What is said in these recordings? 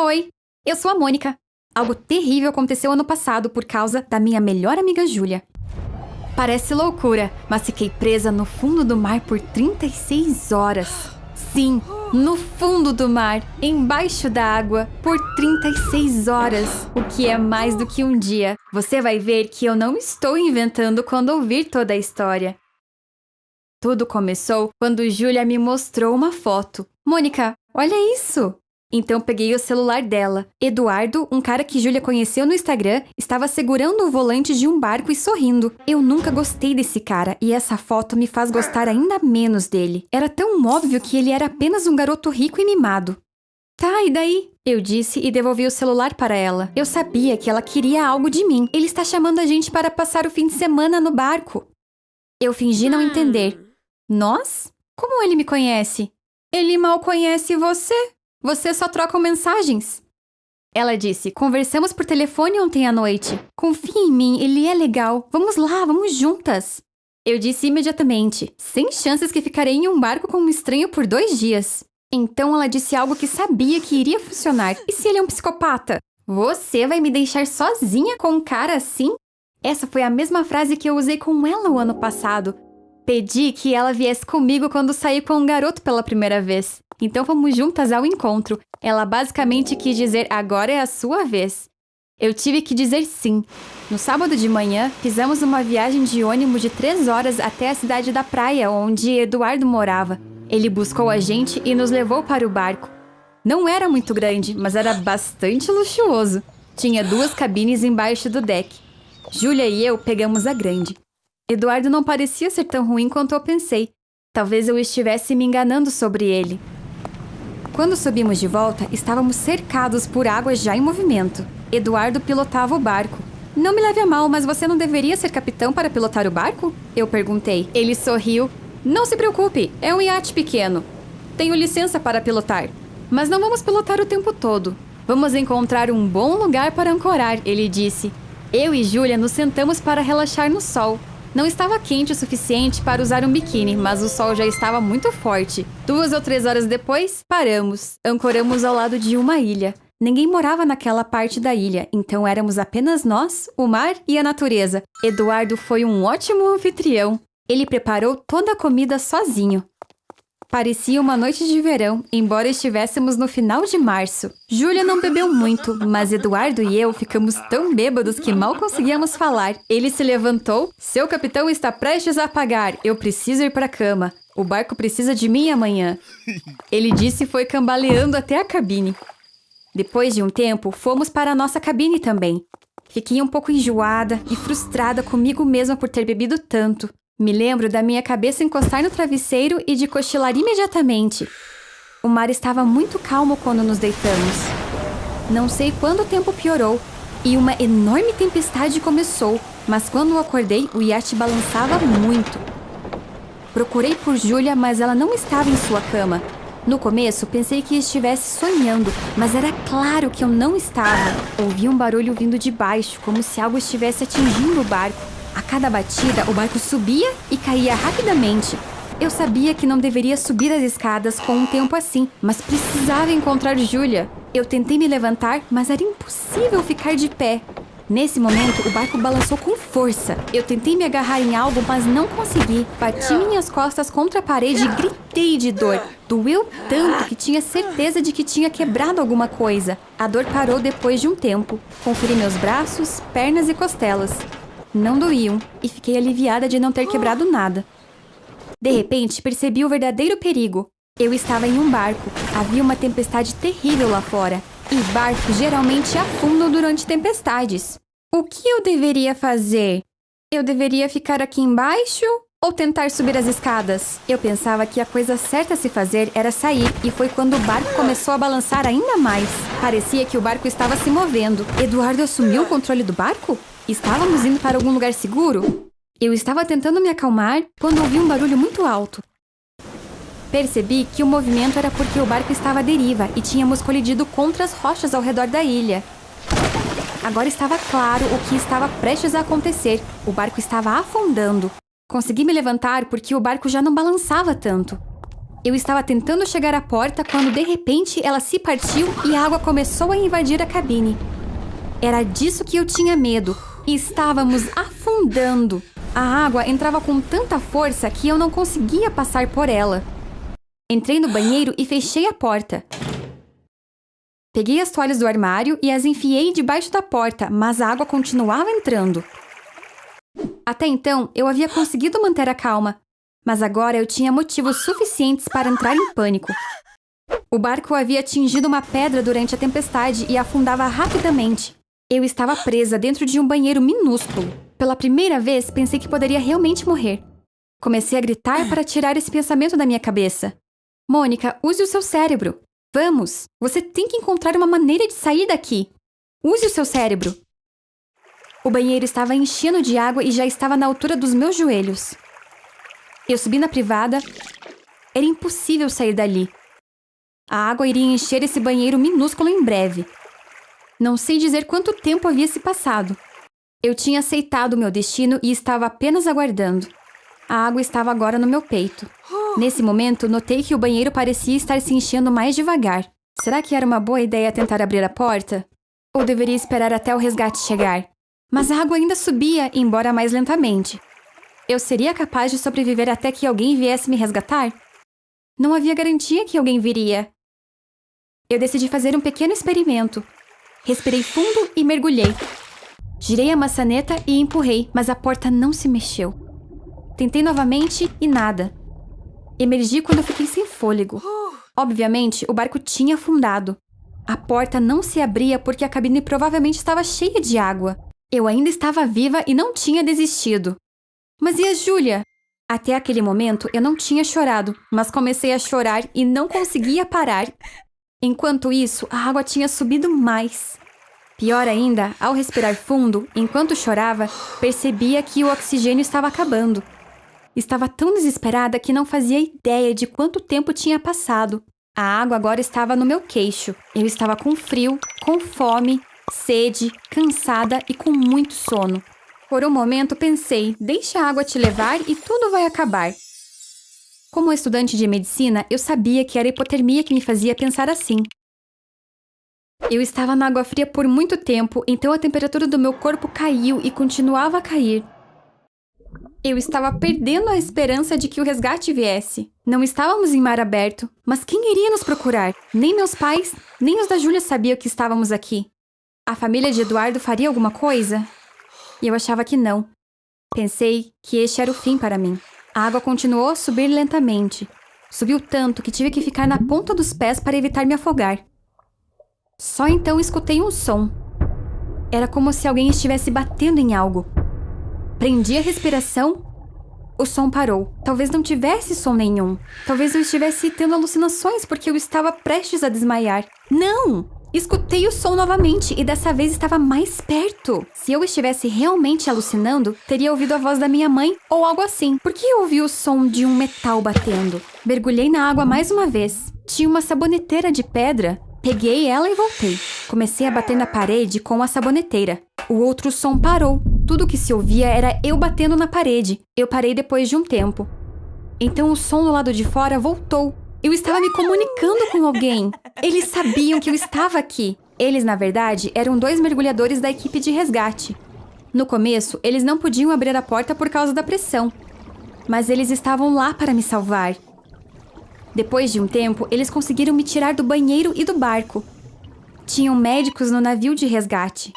Oi, eu sou a Mônica. Algo terrível aconteceu ano passado por causa da minha melhor amiga Júlia. Parece loucura, mas fiquei presa no fundo do mar por 36 horas. Sim, no fundo do mar, embaixo da água, por 36 horas, o que é mais do que um dia. Você vai ver que eu não estou inventando quando ouvir toda a história. Tudo começou quando Júlia me mostrou uma foto. Mônica, olha isso! Então peguei o celular dela. Eduardo, um cara que Júlia conheceu no Instagram, estava segurando o volante de um barco e sorrindo. Eu nunca gostei desse cara e essa foto me faz gostar ainda menos dele. Era tão óbvio que ele era apenas um garoto rico e mimado. Tá, e daí? Eu disse e devolvi o celular para ela. Eu sabia que ela queria algo de mim. Ele está chamando a gente para passar o fim de semana no barco. Eu fingi não entender. Nós? Como ele me conhece? Ele mal conhece você. Vocês só trocam mensagens. Ela disse, conversamos por telefone ontem à noite. Confia em mim, ele é legal. Vamos lá, vamos juntas. Eu disse imediatamente, sem chances que ficarei em um barco com um estranho por 2 dias. Então ela disse algo que sabia que iria funcionar. E se ele é um psicopata? Você vai me deixar sozinha com um cara assim? Essa foi a mesma frase que eu usei com ela o ano passado. Pedi que ela viesse comigo quando saí com um garoto pela primeira vez. Então fomos juntas ao encontro. Ela basicamente quis dizer, agora é a sua vez. Eu tive que dizer sim. No sábado de manhã, fizemos uma viagem de ônibus de 3 horas até a cidade da praia, onde Eduardo morava. Ele buscou a gente e nos levou para o barco. Não era muito grande, mas era bastante luxuoso. Tinha 2 cabines embaixo do deck. Júlia e eu pegamos a grande. Eduardo não parecia ser tão ruim quanto eu pensei. Talvez eu estivesse me enganando sobre ele. Quando subimos de volta, estávamos cercados por água já em movimento. Eduardo pilotava o barco. Não me leve a mal, mas você não deveria ser capitão para pilotar o barco? Eu perguntei. Ele sorriu. Não se preocupe, é um iate pequeno. Tenho licença para pilotar. Mas não vamos pilotar o tempo todo. Vamos encontrar um bom lugar para ancorar, ele disse. Eu e Júlia nos sentamos para relaxar no sol. Não estava quente o suficiente para usar um biquíni, mas o sol já estava muito forte. 2 ou 3 horas depois, paramos. Ancoramos ao lado de uma ilha. Ninguém morava naquela parte da ilha, então éramos apenas nós, o mar e a natureza. Eduardo foi um ótimo anfitrião. Ele preparou toda a comida sozinho. Parecia uma noite de verão, embora estivéssemos no final de março. Júlia não bebeu muito, mas Eduardo e eu ficamos tão bêbados que mal conseguíamos falar. Ele se levantou. Seu capitão está prestes a apagar. Eu preciso ir para a cama. O barco precisa de mim amanhã. Ele disse e foi cambaleando até a cabine. Depois de um tempo, fomos para a nossa cabine também. Fiquei um pouco enjoada e frustrada comigo mesma por ter bebido tanto. Me lembro da minha cabeça encostar no travesseiro e de cochilar imediatamente. O mar estava muito calmo quando nos deitamos. Não sei quando o tempo piorou e uma enorme tempestade começou, mas quando acordei, o iate balançava muito. Procurei por Júlia, mas ela não estava em sua cama. No começo, pensei que estivesse sonhando, mas era claro que eu não estava. Ouvi um barulho vindo de baixo, como se algo estivesse atingindo o barco. A cada batida, o barco subia e caía rapidamente. Eu sabia que não deveria subir as escadas com um tempo assim, mas precisava encontrar Júlia. Eu tentei me levantar, mas era impossível ficar de pé. Nesse momento, o barco balançou com força. Eu tentei me agarrar em algo, mas não consegui. Bati minhas costas contra a parede e gritei de dor. Doeu tanto que tinha certeza de que tinha quebrado alguma coisa. A dor parou depois de um tempo. Conferi meus braços, pernas e costelas. Não doíam, e fiquei aliviada de não ter quebrado nada. De repente, percebi o verdadeiro perigo. Eu estava em um barco. Havia uma tempestade terrível lá fora. E barcos geralmente afundam durante tempestades. O que eu deveria fazer? Eu deveria ficar aqui embaixo ou tentar subir as escadas? Eu pensava que a coisa certa a se fazer era sair, e foi quando o barco começou a balançar ainda mais. Parecia que o barco estava se movendo. Eduardo assumiu o controle do barco? Estávamos indo para algum lugar seguro? Eu estava tentando me acalmar quando ouvi um barulho muito alto. Percebi que o movimento era porque o barco estava à deriva e tínhamos colidido contra as rochas ao redor da ilha. Agora estava claro o que estava prestes a acontecer. O barco estava afundando. Consegui me levantar porque o barco já não balançava tanto. Eu estava tentando chegar à porta quando, de repente, ela se partiu e a água começou a invadir a cabine. Era disso que eu tinha medo. Estávamos afundando. A água entrava com tanta força que eu não conseguia passar por ela. Entrei no banheiro e fechei a porta. Peguei as toalhas do armário e as enfiei debaixo da porta, mas a água continuava entrando. Até então, eu havia conseguido manter a calma, mas agora eu tinha motivos suficientes para entrar em pânico. O barco havia atingido uma pedra durante a tempestade e afundava rapidamente. Eu estava presa dentro de um banheiro minúsculo. Pela primeira vez, pensei que poderia realmente morrer. Comecei a gritar para tirar esse pensamento da minha cabeça. Mônica, use o seu cérebro. Vamos! Você tem que encontrar uma maneira de sair daqui. Use o seu cérebro. O banheiro estava enchendo de água e já estava na altura dos meus joelhos. Eu subi na privada. Era impossível sair dali. A água iria encher esse banheiro minúsculo em breve. Não sei dizer quanto tempo havia se passado. Eu tinha aceitado o meu destino e estava apenas aguardando. A água estava agora no meu peito. Nesse momento, notei que o banheiro parecia estar se enchendo mais devagar. Será que era uma boa ideia tentar abrir a porta? Ou deveria esperar até o resgate chegar? Mas a água ainda subia, embora mais lentamente. Eu seria capaz de sobreviver até que alguém viesse me resgatar? Não havia garantia que alguém viria. Eu decidi fazer um pequeno experimento. Respirei fundo e mergulhei. Girei a maçaneta e empurrei, mas a porta não se mexeu. Tentei novamente e nada. Emergi quando eu fiquei sem fôlego. Obviamente, o barco tinha afundado. A porta não se abria porque a cabine provavelmente estava cheia de água. Eu ainda estava viva e não tinha desistido. Mas e a Júlia? Até aquele momento, eu não tinha chorado, mas comecei a chorar e não conseguia parar. Enquanto isso, a água tinha subido mais. Pior ainda, ao respirar fundo, enquanto chorava, percebia que o oxigênio estava acabando. Estava tão desesperada que não fazia ideia de quanto tempo tinha passado. A água agora estava no meu queixo. Eu estava com frio, com fome, sede, cansada e com muito sono. Por um momento pensei, deixa a água te levar e tudo vai acabar. Como estudante de medicina, eu sabia que era a hipotermia que me fazia pensar assim. Eu estava na água fria por muito tempo, então a temperatura do meu corpo caiu e continuava a cair. Eu estava perdendo a esperança de que o resgate viesse. Não estávamos em mar aberto, mas quem iria nos procurar? Nem meus pais, nem os da Júlia sabiam que estávamos aqui. A família de Eduardo faria alguma coisa? E eu achava que não. Pensei que este era o fim para mim. A água continuou a subir lentamente. Subiu tanto que tive que ficar na ponta dos pés para evitar me afogar. Só então escutei um som. Era como se alguém estivesse batendo em algo. Prendi a respiração. O som parou. Talvez não tivesse som nenhum. Talvez eu estivesse tendo alucinações porque eu estava prestes a desmaiar. Não! Escutei o som novamente e dessa vez estava mais perto. Se eu estivesse realmente alucinando, teria ouvido a voz da minha mãe ou algo assim. Por que eu ouvi o som de um metal batendo? Mergulhei na água mais uma vez. Tinha uma saboneteira de pedra. Peguei ela e voltei. Comecei a bater na parede com a saboneteira. O outro som parou. Tudo que se ouvia era eu batendo na parede. Eu parei depois de um tempo. Então o som do lado de fora voltou. Eu estava me comunicando com alguém. Eles sabiam que eu estava aqui. Eles, na verdade, eram 2 mergulhadores da equipe de resgate. No começo, eles não podiam abrir a porta por causa da pressão. Mas eles estavam lá para me salvar. Depois de um tempo, eles conseguiram me tirar do banheiro e do barco. Tinham médicos no navio de resgate.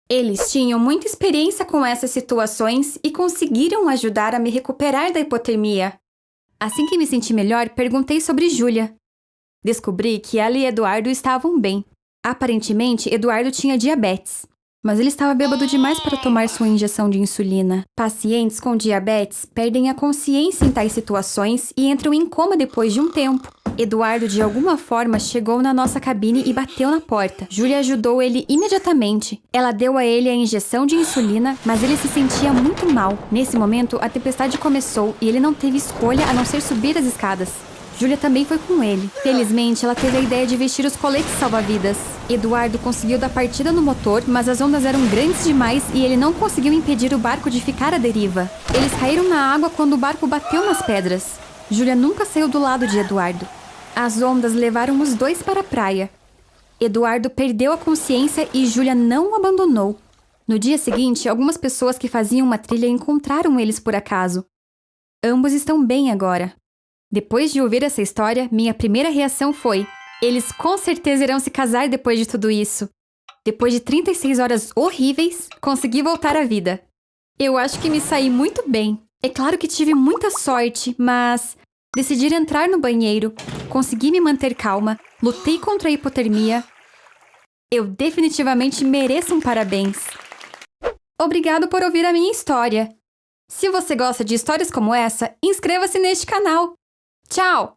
Eles tinham muita experiência com essas situações e conseguiram ajudar a me recuperar da hipotermia. Assim que me senti melhor, perguntei sobre Júlia. Descobri que ela e Eduardo estavam bem. Aparentemente, Eduardo tinha diabetes. Mas ele estava bêbado demais para tomar sua injeção de insulina. Pacientes com diabetes perdem a consciência em tais situações e entram em coma depois de um tempo. Eduardo, de alguma forma, chegou na nossa cabine e bateu na porta. Júlia ajudou ele imediatamente. Ela deu a ele a injeção de insulina, mas ele se sentia muito mal. Nesse momento, a tempestade começou e ele não teve escolha a não ser subir as escadas. Júlia também foi com ele. Felizmente, ela teve a ideia de vestir os coletes salva-vidas. Eduardo conseguiu dar partida no motor, mas as ondas eram grandes demais e ele não conseguiu impedir o barco de ficar à deriva. Eles caíram na água quando o barco bateu nas pedras. Júlia nunca saiu do lado de Eduardo. As ondas levaram os dois para a praia. Eduardo perdeu a consciência e Júlia não o abandonou. No dia seguinte, algumas pessoas que faziam uma trilha encontraram eles por acaso. Ambos estão bem agora. Depois de ouvir essa história, minha primeira reação foi: eles com certeza irão se casar depois de tudo isso. Depois de 36 horas horríveis, consegui voltar à vida. Eu acho que me saí muito bem. É claro que tive muita sorte, mas decidi entrar no banheiro, consegui me manter calma, lutei contra a hipotermia. Eu definitivamente mereço um parabéns. Obrigado por ouvir a minha história. Se você gosta de histórias como essa, inscreva-se neste canal. Tchau!